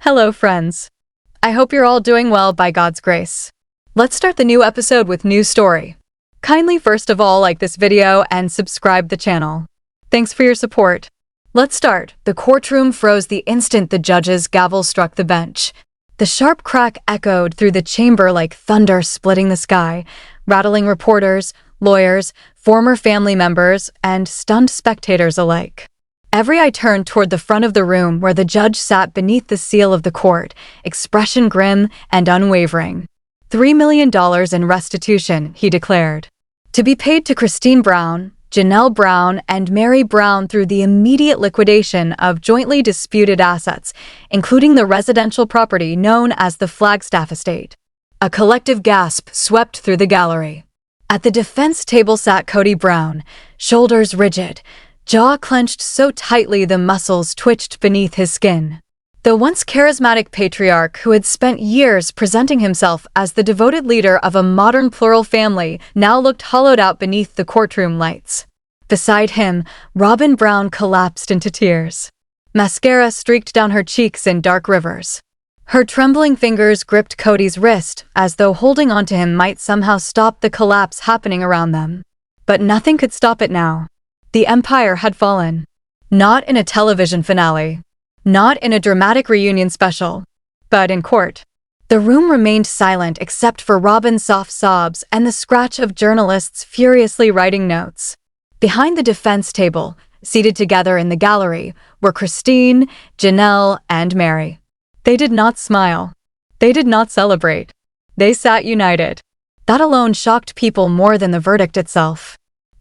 Hello, friends. I hope you're all doing well by God's grace. Let's start the new episode with new story. Kindly first of all like this video and subscribe the channel. Thanks for your support. Let's start. The courtroom froze the instant the judge's gavel struck the bench. The sharp crack echoed through the chamber like thunder splitting the sky, rattling reporters, lawyers, former family members, and stunned spectators alike. Every eye turned toward the front of the room where the judge sat beneath the seal of the court, expression grim and unwavering. $3 million in restitution, he declared. To be paid to Kody Brown, Janelle Brown, and Mary Brown through the immediate liquidation of jointly disputed assets, including the residential property known as the Flagstaff Estate. A collective gasp swept through the gallery. At the defense table sat Kody Brown, shoulders rigid, jaw clenched so tightly the muscles twitched beneath his skin. The once charismatic patriarch who had spent years presenting himself as the devoted leader of a modern plural family now looked hollowed out beneath the courtroom lights. Beside him, Robyn Brown collapsed into tears. Mascara streaked down her cheeks in dark rivers. Her trembling fingers gripped Kody's wrist as though holding onto him might somehow stop the collapse happening around them. But nothing could stop it now. The empire had fallen. Not in a television finale. Not in a dramatic reunion special. But in court. The room remained silent except for Robyn's soft sobs and the scratch of journalists furiously writing notes. Behind the defense table, seated together in the gallery, were Kody, Janelle, and Mary. They did not smile. They did not celebrate. They sat united. That alone shocked people more than the verdict itself.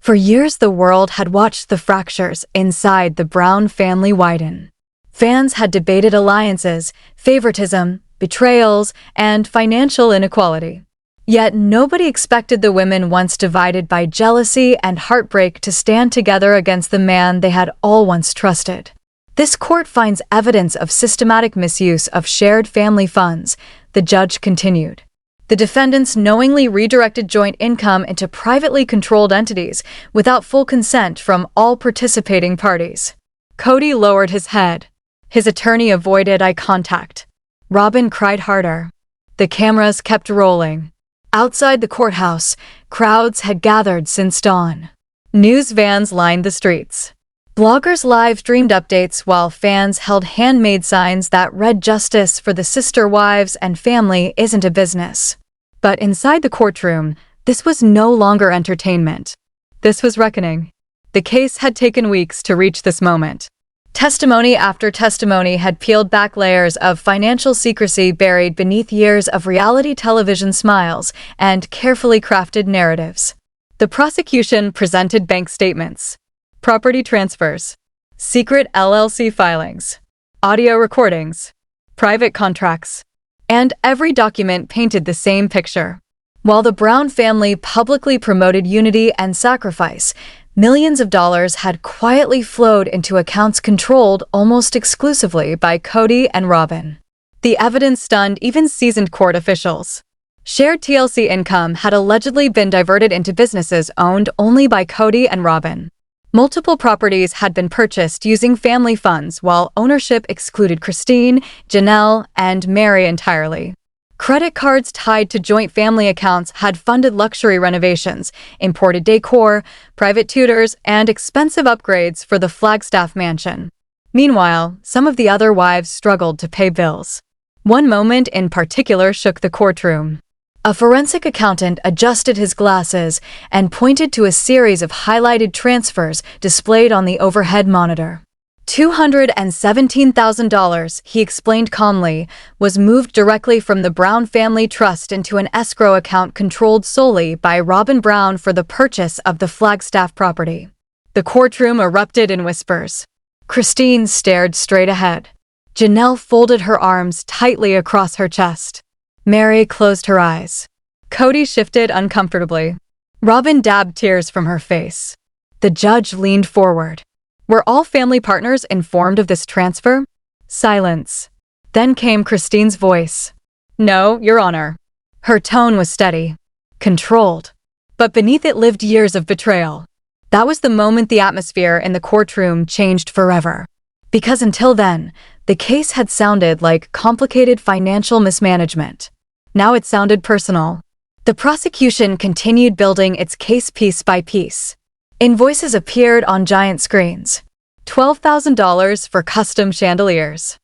For years the world had watched the fractures inside the Brown family widen. Fans had debated alliances, favoritism, betrayals, and financial inequality. Yet nobody expected the women once divided by jealousy and heartbreak to stand together against the man they had all once trusted. This court finds evidence of systematic misuse of shared family funds, the judge continued. The defendants knowingly redirected joint income into privately controlled entities without full consent from all participating parties. Kody lowered his head. His attorney avoided eye contact. Robyn cried harder. The cameras kept rolling. Outside the courthouse, crowds had gathered since dawn. News vans lined the streets. Bloggers live-streamed updates while fans held handmade signs that read justice for the sister wives and family isn't a business. But inside the courtroom, this was no longer entertainment. This was reckoning. The case had taken weeks to reach this moment. Testimony after testimony had peeled back layers of financial secrecy buried beneath years of reality television smiles and carefully crafted narratives. The prosecution presented bank statements, property transfers, secret LLC filings, audio recordings, private contracts, and every document painted the same picture. While the Brown family publicly promoted unity and sacrifice, millions of dollars had quietly flowed into accounts controlled almost exclusively by Kody and Robyn. The evidence stunned even seasoned court officials. Shared TLC income had allegedly been diverted into businesses owned only by Kody and Robyn. Multiple properties had been purchased using family funds while ownership excluded Kody, Janelle, and Mary entirely. Credit cards tied to joint family accounts had funded luxury renovations, imported decor, private tutors, and expensive upgrades for the Flagstaff mansion. Meanwhile, some of the other wives struggled to pay bills. One moment in particular shook the courtroom. A forensic accountant adjusted his glasses and pointed to a series of highlighted transfers displayed on the overhead monitor. $217,000, he explained calmly, was moved directly from the Brown family trust into an escrow account controlled solely by Robyn Brown for the purchase of the Flagstaff property. The courtroom erupted in whispers. Kody stared straight ahead. Janelle folded her arms tightly across her chest. Mary closed her eyes. Kody shifted uncomfortably. Robyn dabbed tears from her face. The judge leaned forward. Were all family partners informed of this transfer? Silence. Then came Kody's voice. No, Your Honor. Her tone was steady, controlled. But beneath it lived years of betrayal. That was the moment the atmosphere in the courtroom changed forever. Because until then, The case had sounded like complicated financial mismanagement. Now it sounded personal. The prosecution continued building its case piece by piece. Invoices appeared on giant screens. $12,000 for custom chandeliers.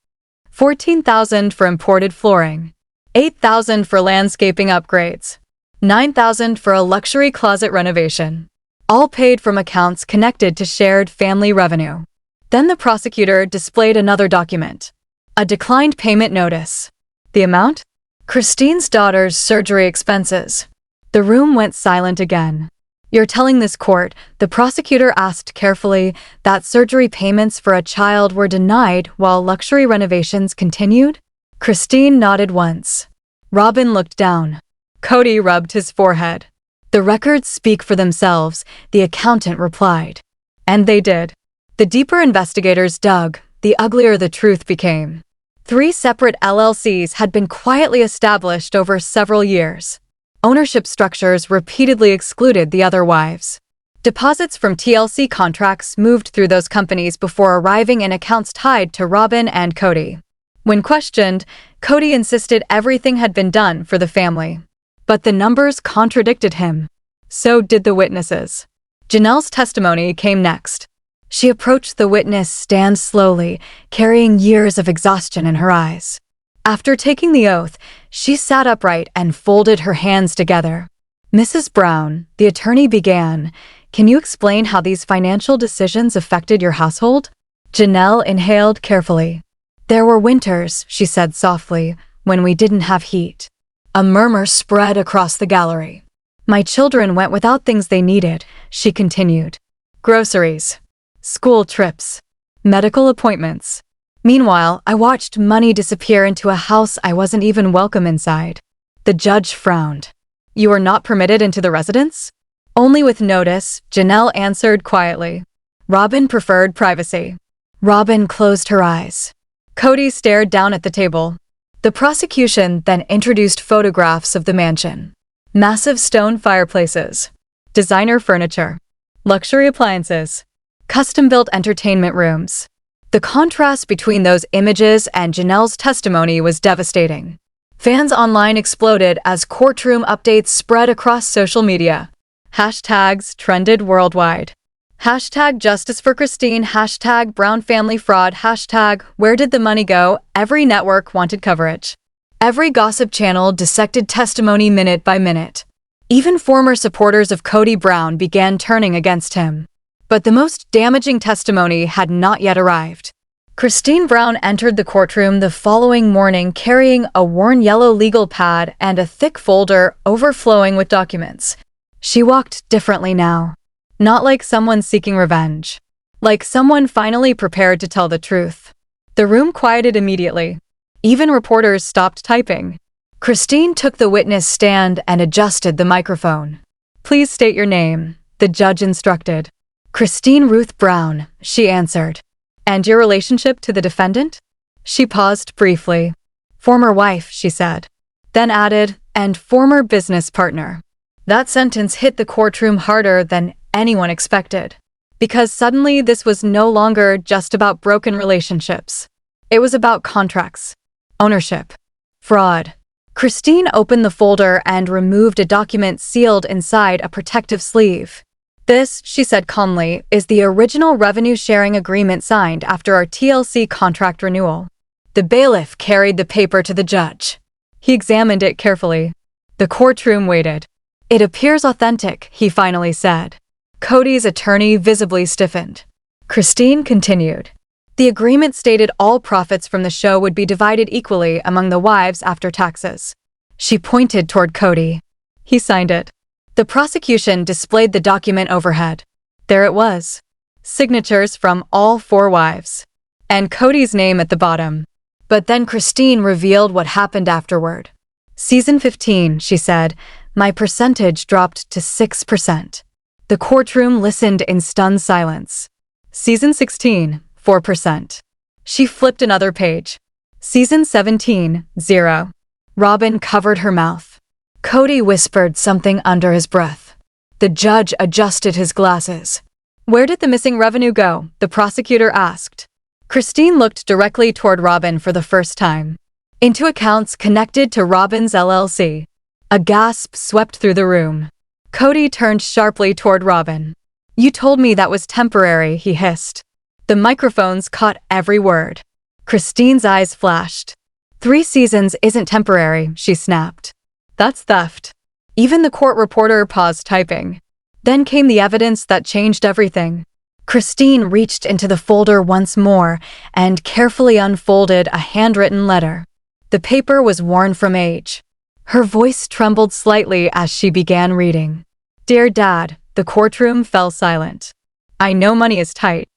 $14,000 for imported flooring. $8,000 for landscaping upgrades. $9,000 for a luxury closet renovation. All paid from accounts connected to shared family revenue. Then the prosecutor displayed another document. A declined payment notice. The amount? Christine's daughter's surgery expenses. The room went silent again. "You're telling this court," the prosecutor asked carefully, "that surgery payments for a child were denied while luxury renovations continued?" Christine nodded once. Robyn looked down. Kody rubbed his forehead. "The records speak for themselves," the accountant replied. And they did. The deeper investigators dug, the uglier the truth became. 3 separate LLCs had been quietly established over several years. Ownership structures repeatedly excluded the other wives. Deposits from TLC contracts moved through those companies before arriving in accounts tied to Robyn and Kody. When questioned, Kody insisted everything had been done for the family. But the numbers contradicted him. So did the witnesses. Janelle's testimony came next. She approached the witness stand slowly, carrying years of exhaustion in her eyes. After taking the oath, she sat upright and folded her hands together. "Mrs. Brown," the attorney began, "can you explain how these financial decisions affected your household?" Janelle inhaled carefully. "There were winters," she said softly, "when we didn't have heat." A murmur spread across the gallery. "My children went without things they needed," she continued. "Groceries. School trips. Medical appointments. Meanwhile, I watched money disappear into a house I wasn't even welcome inside." The judge frowned. "You were not permitted into the residence?" "Only with notice," Janelle answered quietly. Robyn preferred privacy. Robyn closed her eyes. Kody stared down at the table. The prosecution then introduced photographs of the mansion. Massive stone fireplaces. Designer furniture. Luxury appliances. Custom-built entertainment rooms. The contrast between those images and Janelle's testimony was devastating. Fans online exploded as courtroom updates spread across social media. Hashtags trended worldwide. Hashtag justice for Christine, hashtag Brown family fraud, hashtag where did the money go? Every network wanted coverage. Every gossip channel dissected testimony minute by minute. Even former supporters of Kody Brown began turning against him. But the most damaging testimony had not yet arrived. Christine Brown entered the courtroom the following morning carrying a worn yellow legal pad and a thick folder overflowing with documents. She walked differently now. Not like someone seeking revenge. Like someone finally prepared to tell the truth. The room quieted immediately. Even reporters stopped typing. Christine took the witness stand and adjusted the microphone. "Please state your name," the judge instructed. "Christine Ruth Brown," she answered. "And your relationship to the defendant?" She paused briefly. "Former wife," she said. Then added, "and former business partner." That sentence hit the courtroom harder than anyone expected. Because suddenly this was no longer just about broken relationships. It was about contracts, ownership, fraud. Christine opened the folder and removed a document sealed inside a protective sleeve. "This," she said calmly, "is the original revenue-sharing agreement signed after our TLC contract renewal." The bailiff carried the paper to the judge. He examined it carefully. The courtroom waited. "It appears authentic," he finally said. Kody's attorney visibly stiffened. Christine continued. "The agreement stated all profits from the show would be divided equally among the wives after taxes." She pointed toward Kody. He signed it. The prosecution displayed the document overhead. There it was. Signatures from all 4 wives. And Kody's name at the bottom. But then Christine revealed what happened afterward. "Season 15, she said, "my percentage dropped to 6%. The courtroom listened in stunned silence. Season 16, 4%. She flipped another page. Season 17, 0. Robyn covered her mouth. Kody whispered something under his breath. The judge adjusted his glasses. "Where did the missing revenue go?" the prosecutor asked. Christine looked directly toward Robyn for the first time. Into accounts connected to Robyn's LLC. A gasp swept through the room. Kody turned sharply toward Robyn. "You told me that was temporary," he hissed. The microphones caught every word. Christine's eyes flashed. 3 seasons isn't temporary, she snapped. That's theft. Even the court reporter paused typing. Then came the evidence that changed everything. Christine reached into the folder once more and carefully unfolded a handwritten letter. The paper was worn from age. Her voice trembled slightly as she began reading. "Dear Dad," the courtroom fell silent. "I know money is tight.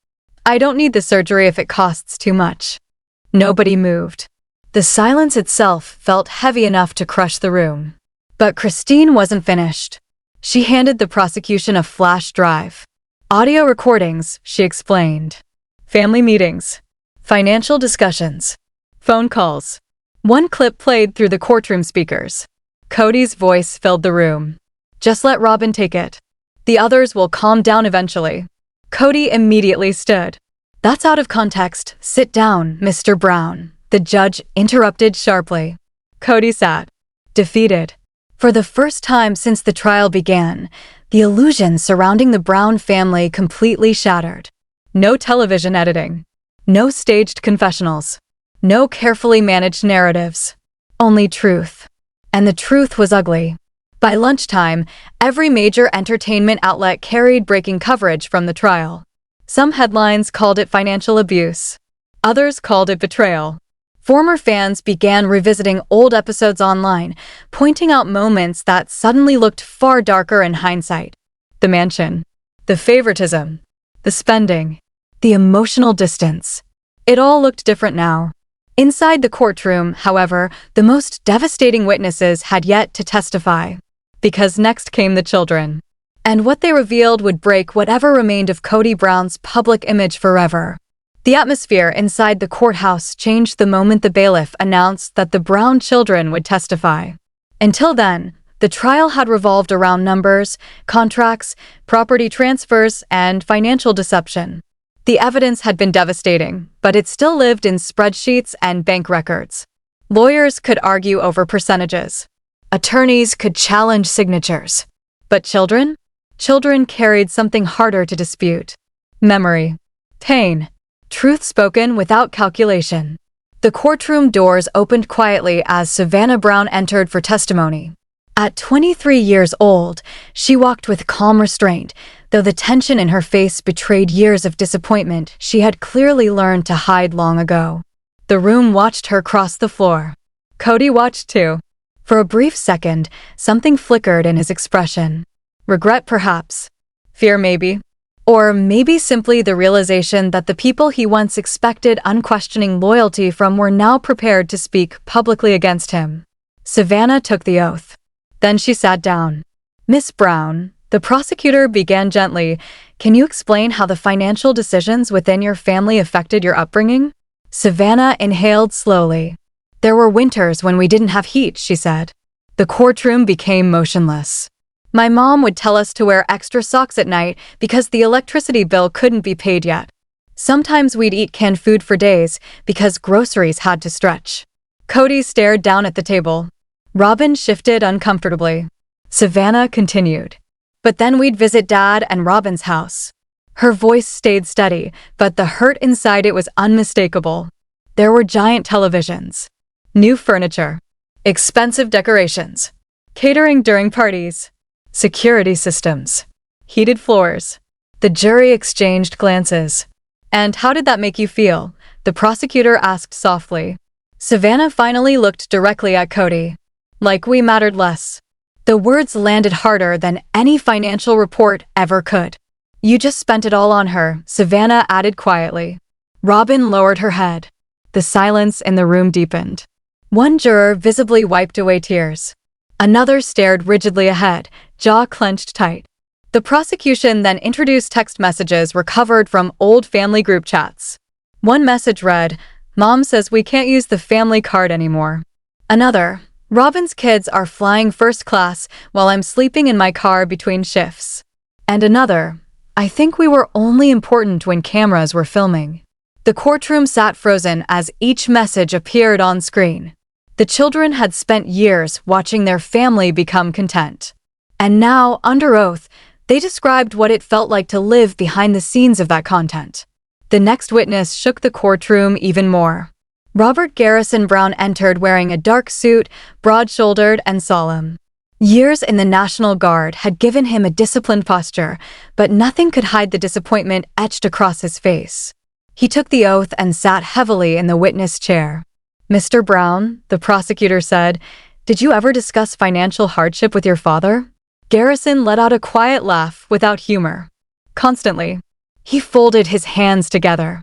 I don't need the surgery if it costs too much." Nobody moved. The silence itself felt heavy enough to crush the room. But Christine wasn't finished. She handed the prosecution a flash drive. "Audio recordings," she explained. "Family meetings. Financial discussions. Phone calls." One clip played through the courtroom speakers. Kody's voice filled the room. "Just let Robyn take it. The others will calm down eventually." Kody immediately stood. "That's out of context. Sit down, Mr. Brown," the judge interrupted sharply. Kody sat, defeated. For the first time since the trial began, the illusion surrounding the Brown family completely shattered. No television editing. No staged confessionals. No carefully managed narratives. Only truth. And the truth was ugly. By lunchtime, every major entertainment outlet carried breaking coverage from the trial. Some headlines called it financial abuse. Others called it betrayal. Former fans began revisiting old episodes online, pointing out moments that suddenly looked far darker in hindsight. The mansion. The favoritism. The spending. The emotional distance. It all looked different now. Inside the courtroom, however, the most devastating witnesses had yet to testify. Because next came the children. And what they revealed would break whatever remained of Kody Brown's public image forever. The atmosphere inside the courthouse changed the moment the bailiff announced that the Brown children would testify. Until then, the trial had revolved around numbers, contracts, property transfers, and financial deception. The evidence had been devastating, but it still lived in spreadsheets and bank records. Lawyers could argue over percentages. Attorneys could challenge signatures. But children? Children carried something harder to dispute. Memory. Pain. Truth spoken without calculation. The courtroom doors opened quietly as Savannah Brown entered for testimony. At 23 years old, she walked with calm restraint, though the tension in her face betrayed years of disappointment she had clearly learned to hide long ago. The room watched her cross the floor. Kody watched too. For a brief second, something flickered in his expression. Regret, perhaps. Fear, maybe. Or maybe simply the realization that the people he once expected unquestioning loyalty from were now prepared to speak publicly against him. Savannah took the oath. Then she sat down. "Miss Brown," the prosecutor began gently, "can you explain how the financial decisions within your family affected your upbringing?" Savannah inhaled slowly. "There were winters when we didn't have heat," she said. The courtroom became motionless. "My mom would tell us to wear extra socks at night because the electricity bill couldn't be paid yet. Sometimes we'd eat canned food for days because groceries had to stretch." Kody stared down at the table. Robyn shifted uncomfortably. Savannah continued. "But then we'd visit Dad and Robyn's house." Her voice stayed steady, but the hurt inside it was unmistakable. There were giant televisions, new furniture, expensive decorations, catering during parties, security systems, heated floors. The jury exchanged glances. "And how did that make you feel?" the prosecutor asked softly. Savannah finally looked directly at Kody. "Like we mattered less." The words landed harder than any financial report ever could. "You just spent it all on her," Savannah added quietly. Robyn lowered her head. The silence in the room deepened. One juror visibly wiped away tears. Another stared rigidly ahead, jaw clenched tight. The prosecution then introduced text messages recovered from old family group chats. One message read, "Mom says we can't use the family card anymore." Another, "Robyn's kids are flying first class while I'm sleeping in my car between shifts." And another, "I think we were only important when cameras were filming." The courtroom sat frozen as each message appeared on screen. The children had spent years watching their family become content. And now, under oath, they described what it felt like to live behind the scenes of that content. The next witness shook the courtroom even more. Robert Garrison Brown entered wearing a dark suit, broad-shouldered and solemn. Years in the National Guard had given him a disciplined posture, but nothing could hide the disappointment etched across his face. He took the oath and sat heavily in the witness chair. "Mr. Brown," the prosecutor said, "did you ever discuss financial hardship with your father?" Garrison let out a quiet laugh without humor. "Constantly." He folded his hands together.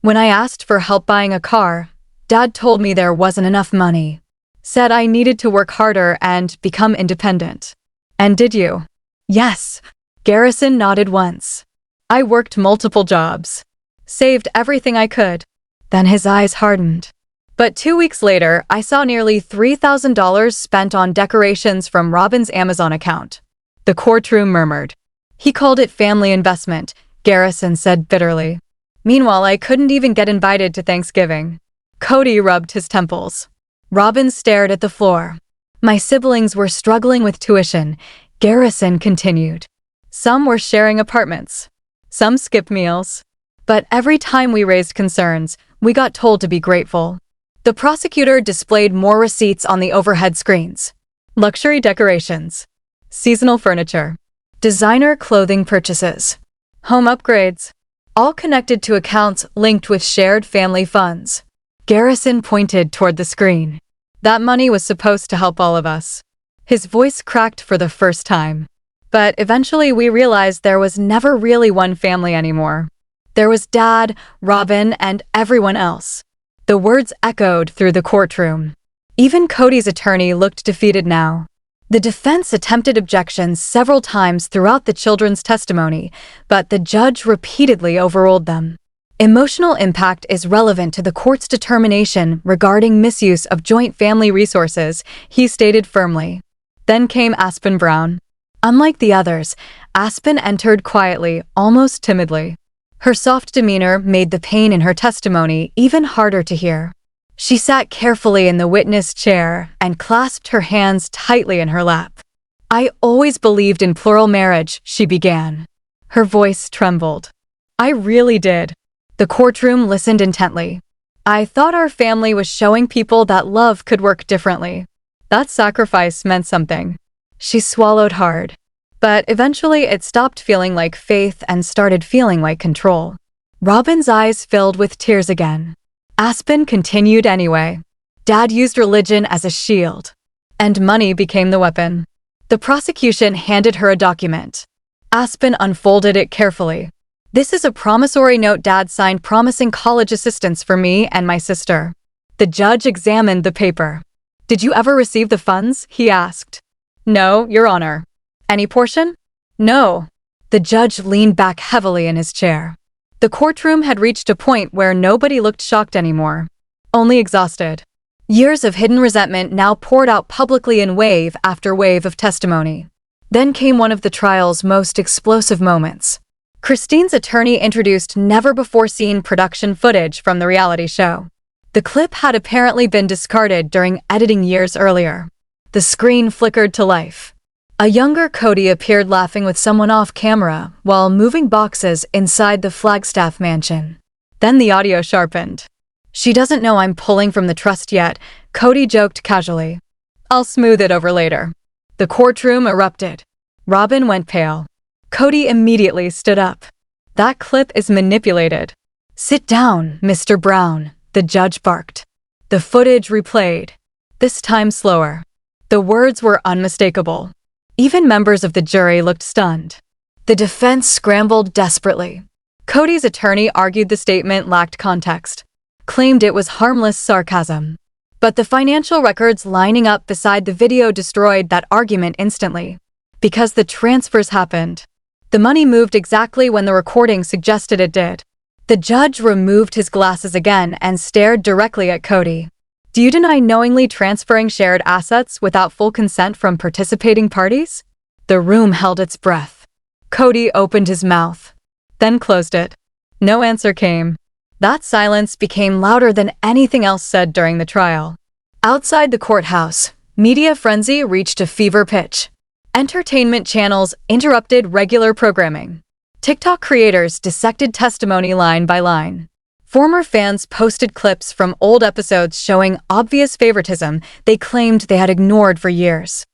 "When I asked for help buying a car, Dad told me there wasn't enough money. Said I needed to work harder and become independent." "And did you?" "Yes." Garrison nodded once. "I worked multiple jobs. Saved everything I could." Then his eyes hardened. "But 2 weeks later, I saw nearly $3,000 spent on decorations from Robyn's Amazon account." The courtroom murmured. "He called it family investment," Garrison said bitterly. "Meanwhile, I couldn't even get invited to Thanksgiving." Kody rubbed his temples. Robyn stared at the floor. "My siblings were struggling with tuition," Garrison continued. "Some were sharing apartments. Some skipped meals. But every time we raised concerns, we got told to be grateful." The prosecutor displayed more receipts on the overhead screens. Luxury decorations, seasonal furniture, designer clothing purchases, home upgrades, all connected to accounts linked with shared family funds. Garrison pointed toward the screen. "That money was supposed to help all of us." His voice cracked for the first time. "But eventually we realized there was never really one family anymore. There was Dad, Robyn, and everyone else." The words echoed through the courtroom. Even Kody's attorney looked defeated now. The defense attempted objections several times throughout the children's testimony, but the judge repeatedly overruled them. Emotional impact is relevant to the court's determination regarding misuse of joint family resources, he stated firmly. Then came Aspen Brown. Unlike the others, Aspen entered quietly, almost timidly. Her soft demeanor made the pain in her testimony even harder to hear. She sat carefully in the witness chair and clasped her hands tightly in her lap. "I always believed in plural marriage," she began. Her voice trembled. "I really did." The courtroom listened intently. "I thought our family was showing people that love could work differently. That sacrifice meant something." She swallowed hard. But eventually it stopped feeling like faith and started feeling like control. Robyn's eyes filled with tears again. Aspen continued anyway. "Dad used religion as a shield. And money became the weapon." The prosecution handed her a document. Aspen unfolded it carefully. "This is a promissory note Dad signed promising college assistance for me and my sister." The judge examined the paper. "Did you ever receive the funds?" he asked. "No, Your Honor." "Any portion?" "No." The judge leaned back heavily in his chair. The courtroom had reached a point where nobody looked shocked anymore, only exhausted. Years of hidden resentment now poured out publicly in wave after wave of testimony. Then came one of the trial's most explosive moments. Christine's attorney introduced never-before-seen production footage from the reality show. The clip had apparently been discarded during editing years earlier. The screen flickered to life. A younger Kody appeared laughing with someone off camera while moving boxes inside the Flagstaff mansion. Then the audio sharpened. "She doesn't know I'm pulling from the trust yet," Kody joked casually. "I'll smooth it over later." The courtroom erupted. Robyn went pale. Kody immediately stood up. "That clip is manipulated." "Sit down, Mr. Brown," the judge barked. The footage replayed, this time slower. The words were unmistakable. Even members of the jury looked stunned. The defense scrambled desperately. Kody's attorney argued the statement lacked context, claimed it was harmless sarcasm. But the financial records lining up beside the video destroyed that argument instantly. Because the transfers happened. The money moved exactly when the recording suggested it did. The judge removed his glasses again and stared directly at Kody. "Do you deny knowingly transferring shared assets without full consent from participating parties?" The room held its breath. Kody opened his mouth, then closed it. No answer came. That silence became louder than anything else said during the trial. Outside the courthouse, media frenzy reached a fever pitch. Entertainment channels interrupted regular programming. TikTok creators dissected testimony line by line. Former fans posted clips from old episodes showing obvious favoritism they claimed they had ignored for years.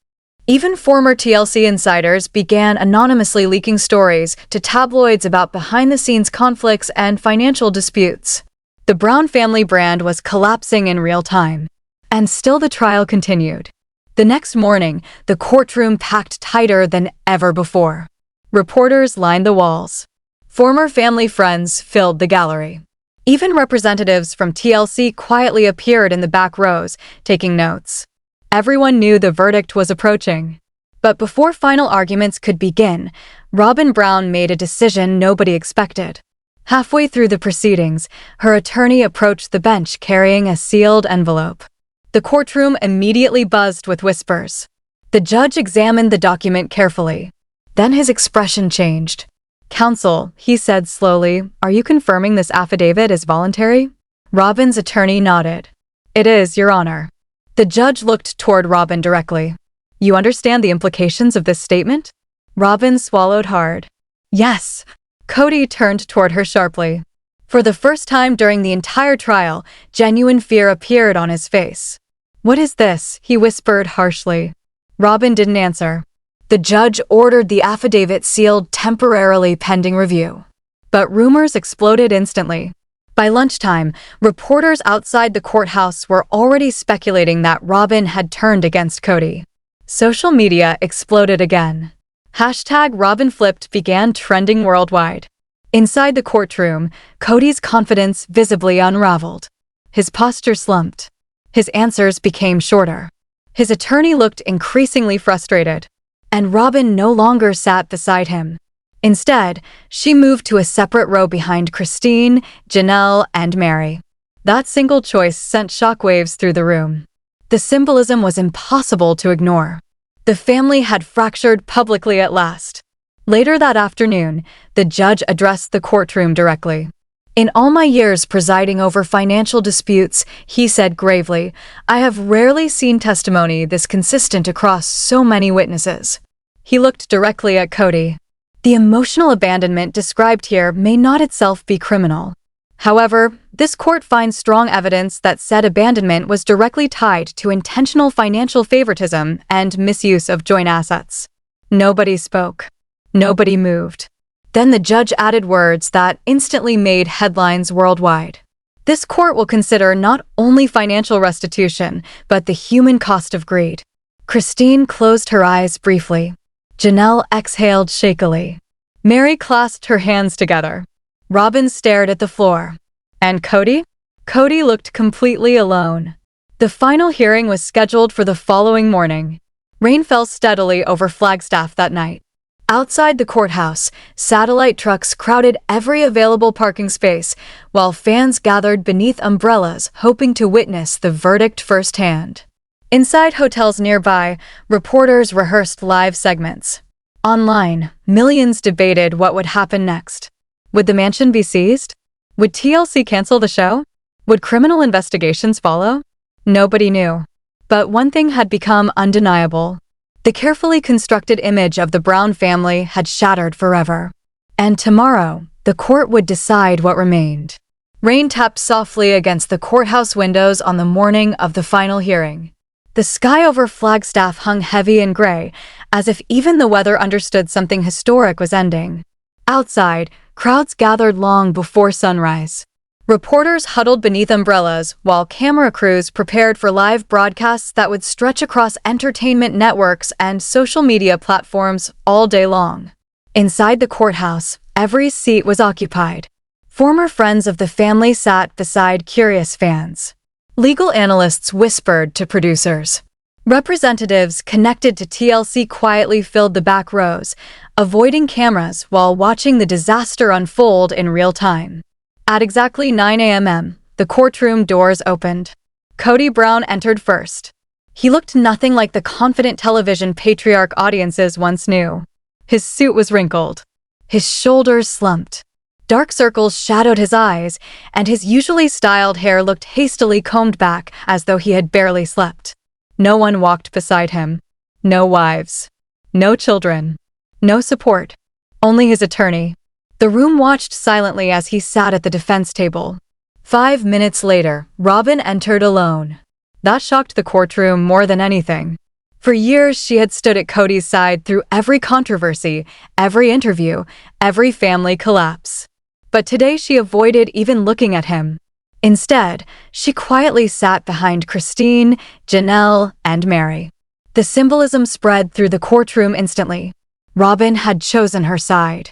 Even former TLC insiders began anonymously leaking stories to tabloids about behind-the-scenes conflicts and financial disputes. The Brown family brand was collapsing in real time. And still the trial continued. The next morning, the courtroom packed tighter than ever before. Reporters lined the walls. Former family friends filled the gallery. Even representatives from TLC quietly appeared in the back rows, taking notes. Everyone knew the verdict was approaching. But before final arguments could begin, Robyn Brown made a decision nobody expected. Halfway through the proceedings, her attorney approached the bench carrying a sealed envelope. The courtroom immediately buzzed with whispers. The judge examined the document carefully. Then his expression changed. "Counsel," he said slowly, "are you confirming this affidavit is voluntary?" Robyn's attorney nodded. "It is, Your Honor." The judge looked toward Robyn directly. "You understand the implications of this statement?" Robyn swallowed hard. "Yes." Kody turned toward her sharply. For the first time during the entire trial, genuine fear appeared on his face. "What is this?" he whispered harshly. Robyn didn't answer. The judge ordered the affidavit sealed temporarily pending review. But rumors exploded instantly. By lunchtime, reporters outside the courthouse were already speculating that Robyn had turned against Kody. Social media exploded again. #RobynFlipped began trending worldwide. Inside the courtroom, Kody's confidence visibly unraveled. His posture slumped. His answers became shorter. His attorney looked increasingly frustrated. And Robyn no longer sat beside him. Instead, she moved to a separate row behind Christine, Janelle, and Mary. That single choice sent shockwaves through the room. The symbolism was impossible to ignore. The family had fractured publicly at last. Later that afternoon, the judge addressed the courtroom directly. "In all my years presiding over financial disputes," he said gravely, "I have rarely seen testimony this consistent across so many witnesses." He looked directly at Kody. The emotional abandonment described here may not itself be criminal. However, this court finds strong evidence that said abandonment was directly tied to intentional financial favoritism and misuse of joint assets. Nobody spoke. Nobody moved. Then the judge added words that instantly made headlines worldwide. "This court will consider not only financial restitution, but the human cost of greed." Christine closed her eyes briefly. Janelle exhaled shakily. Mary clasped her hands together. Robyn stared at the floor. And Kody? Kody looked completely alone. The final hearing was scheduled for the following morning. Rain fell steadily over Flagstaff that night. Outside the courthouse, satellite trucks crowded every available parking space, while fans gathered beneath umbrellas hoping to witness the verdict firsthand. Inside hotels nearby, reporters rehearsed live segments. Online, millions debated what would happen next. Would the mansion be seized? Would TLC cancel the show? Would criminal investigations follow? Nobody knew. But one thing had become undeniable. The carefully constructed image of the Brown family had shattered forever. And tomorrow, the court would decide what remained. Rain tapped softly against the courthouse windows on the morning of the final hearing. The sky over Flagstaff hung heavy and gray, as if even the weather understood something historic was ending. Outside, crowds gathered long before sunrise. Reporters huddled beneath umbrellas, while camera crews prepared for live broadcasts that would stretch across entertainment networks and social media platforms all day long. Inside the courthouse, every seat was occupied. Former friends of the family sat beside curious fans. Legal analysts whispered to producers. Representatives connected to TLC quietly filled the back rows, avoiding cameras while watching the disaster unfold in real time. At exactly 9 a.m., the courtroom doors opened. Kody Brown entered first. He looked nothing like the confident television patriarch audiences once knew. His suit was wrinkled. His shoulders slumped. Dark circles shadowed his eyes, and his usually styled hair looked hastily combed back as though he had barely slept. No one walked beside him. No wives. No children. No support. Only his attorney. The room watched silently as he sat at the defense table. 5 minutes later, Robyn entered alone. That shocked the courtroom more than anything. For years, she had stood at Kody's side through every controversy, every interview, every family collapse. But today she avoided even looking at him. Instead, she quietly sat behind Christine, Janelle, and Mary. The symbolism spread through the courtroom instantly. Robyn had chosen her side.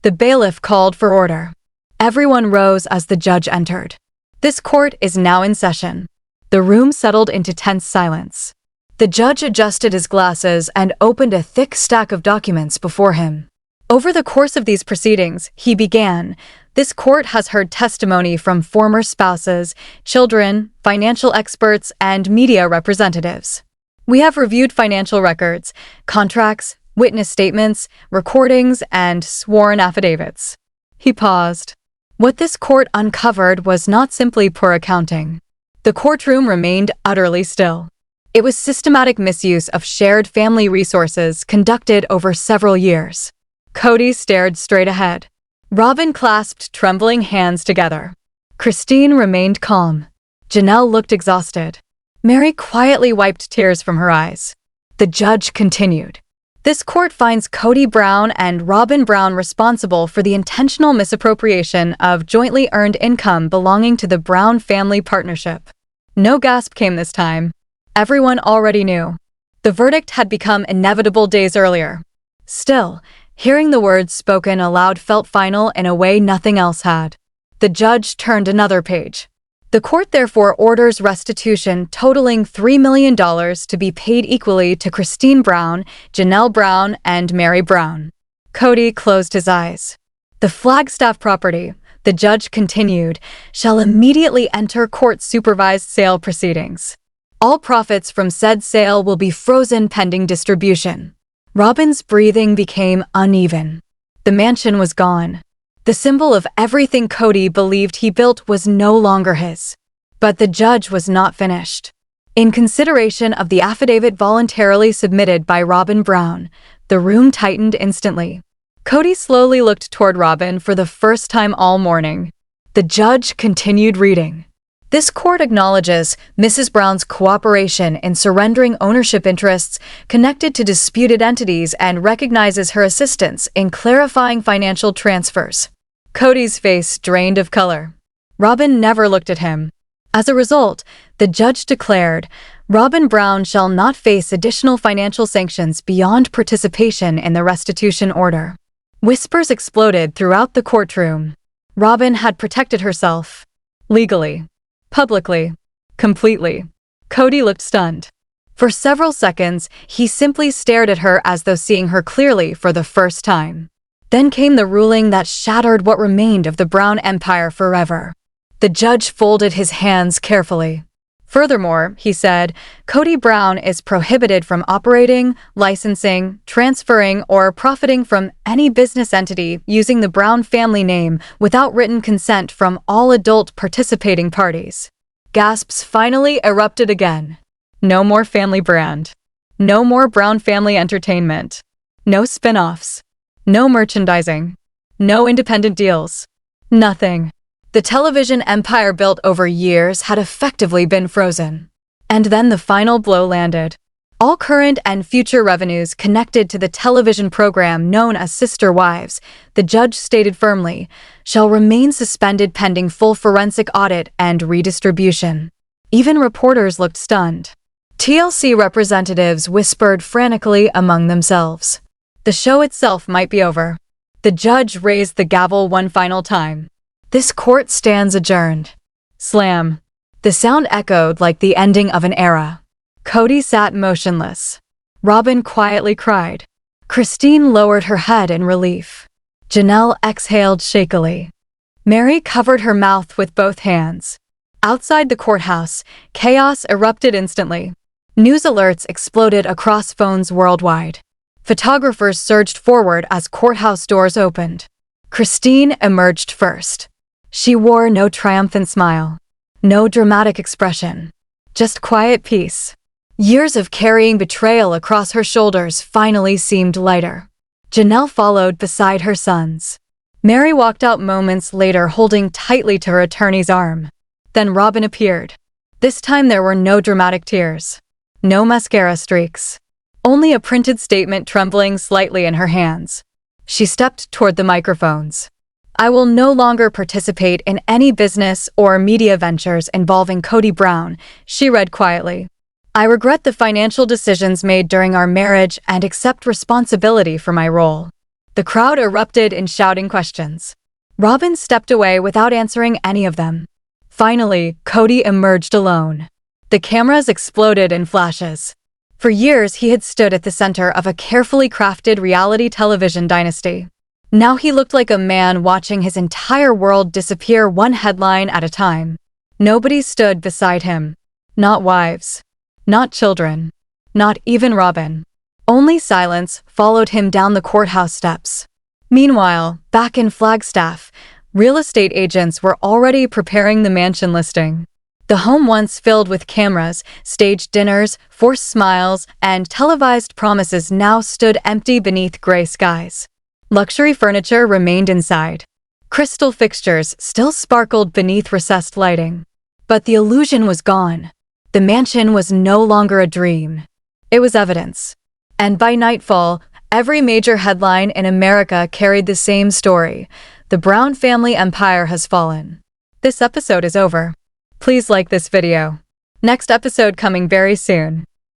The bailiff called for order. Everyone rose as the judge entered. This court is now in session. The room settled into tense silence. The judge adjusted his glasses and opened a thick stack of documents before him. Over the course of these proceedings, he began, "This court has heard testimony from former spouses, children, financial experts, and media representatives. We have reviewed financial records, contracts, witness statements, recordings, and sworn affidavits." He paused. What this court uncovered was not simply poor accounting. The courtroom remained utterly still. It was systematic misuse of shared family resources conducted over several years. Kody stared straight ahead. Robyn clasped trembling hands together. Christine remained calm. Janelle looked exhausted. Mary quietly wiped tears from her eyes. The judge continued. This court finds Kody Brown and Robyn Brown responsible for the intentional misappropriation of jointly earned income belonging to the Brown family partnership. No gasp came this time. Everyone already knew. The verdict had become inevitable days earlier. Still, hearing the words spoken aloud felt final in a way nothing else had. The judge turned another page. The court therefore orders restitution totaling $3 million to be paid equally to Christine Brown, Janelle Brown, and Mary Brown. Kody closed his eyes. The Flagstaff property, the judge continued, shall immediately enter court-supervised sale proceedings. All profits from said sale will be frozen pending distribution. Robyn's breathing became uneven. The mansion was gone. The symbol of everything Kody believed he built was no longer his. But the judge was not finished. In consideration of the affidavit voluntarily submitted by Robyn Brown, the room tightened instantly. Kody slowly looked toward Robyn for the first time all morning. The judge continued reading. This court acknowledges Mrs. Brown's cooperation in surrendering ownership interests connected to disputed entities and recognizes her assistance in clarifying financial transfers. Kody's face drained of color. Robyn never looked at him. As a result, the judge declared, Robyn Brown shall not face additional financial sanctions beyond participation in the restitution order. Whispers exploded throughout the courtroom. Robyn had protected herself. Legally. Publicly. Completely. Kody looked stunned. For several seconds, he simply stared at her as though seeing her clearly for the first time. Then came the ruling that shattered what remained of the Brown Empire forever. The judge folded his hands carefully. Furthermore, he said, Kody Brown is prohibited from operating, licensing, transferring, or profiting from any business entity using the Brown family name without written consent from all adult participating parties. Gasps finally erupted again. No more family brand. No more Brown family entertainment. No spin-offs. No merchandising. No independent deals. Nothing. The television empire built over years had effectively been frozen. And then the final blow landed. All current and future revenues connected to the television program known as Sister Wives, the judge stated firmly, shall remain suspended pending full forensic audit and redistribution. Even reporters looked stunned. TLC representatives whispered frantically among themselves. The show itself might be over. The judge raised the gavel one final time. This court stands adjourned. Slam. The sound echoed like the ending of an era. Kody sat motionless. Robyn quietly cried. Christine lowered her head in relief. Janelle exhaled shakily. Mary covered her mouth with both hands. Outside the courthouse, chaos erupted instantly. News alerts exploded across phones worldwide. Photographers surged forward as courthouse doors opened. Christine emerged first. She wore no triumphant smile, no dramatic expression, just quiet peace. Years of carrying betrayal across her shoulders finally seemed lighter. Janelle followed beside her sons. Mary walked out moments later holding tightly to her attorney's arm. Then Robyn appeared. This time there were no dramatic tears, no mascara streaks, only a printed statement trembling slightly in her hands. She stepped toward the microphones. "I will no longer participate in any business or media ventures involving Kody Brown," she read quietly. "I regret the financial decisions made during our marriage and accept responsibility for my role." The crowd erupted in shouting questions. Robyn stepped away without answering any of them. Finally, Kody emerged alone. The cameras exploded in flashes. For years, he had stood at the center of a carefully crafted reality television dynasty. Now he looked like a man watching his entire world disappear one headline at a time. Nobody stood beside him. Not wives. Not children. Not even Robyn. Only silence followed him down the courthouse steps. Meanwhile, back in Flagstaff, real estate agents were already preparing the mansion listing. The home once filled with cameras, staged dinners, forced smiles, and televised promises now stood empty beneath gray skies. Luxury furniture remained inside. Crystal fixtures still sparkled beneath recessed lighting. But the illusion was gone. The mansion was no longer a dream. It was evidence. And by nightfall, every major headline in America carried the same story. The Brown family empire has fallen. This episode is over. Please like this video. Next episode coming very soon.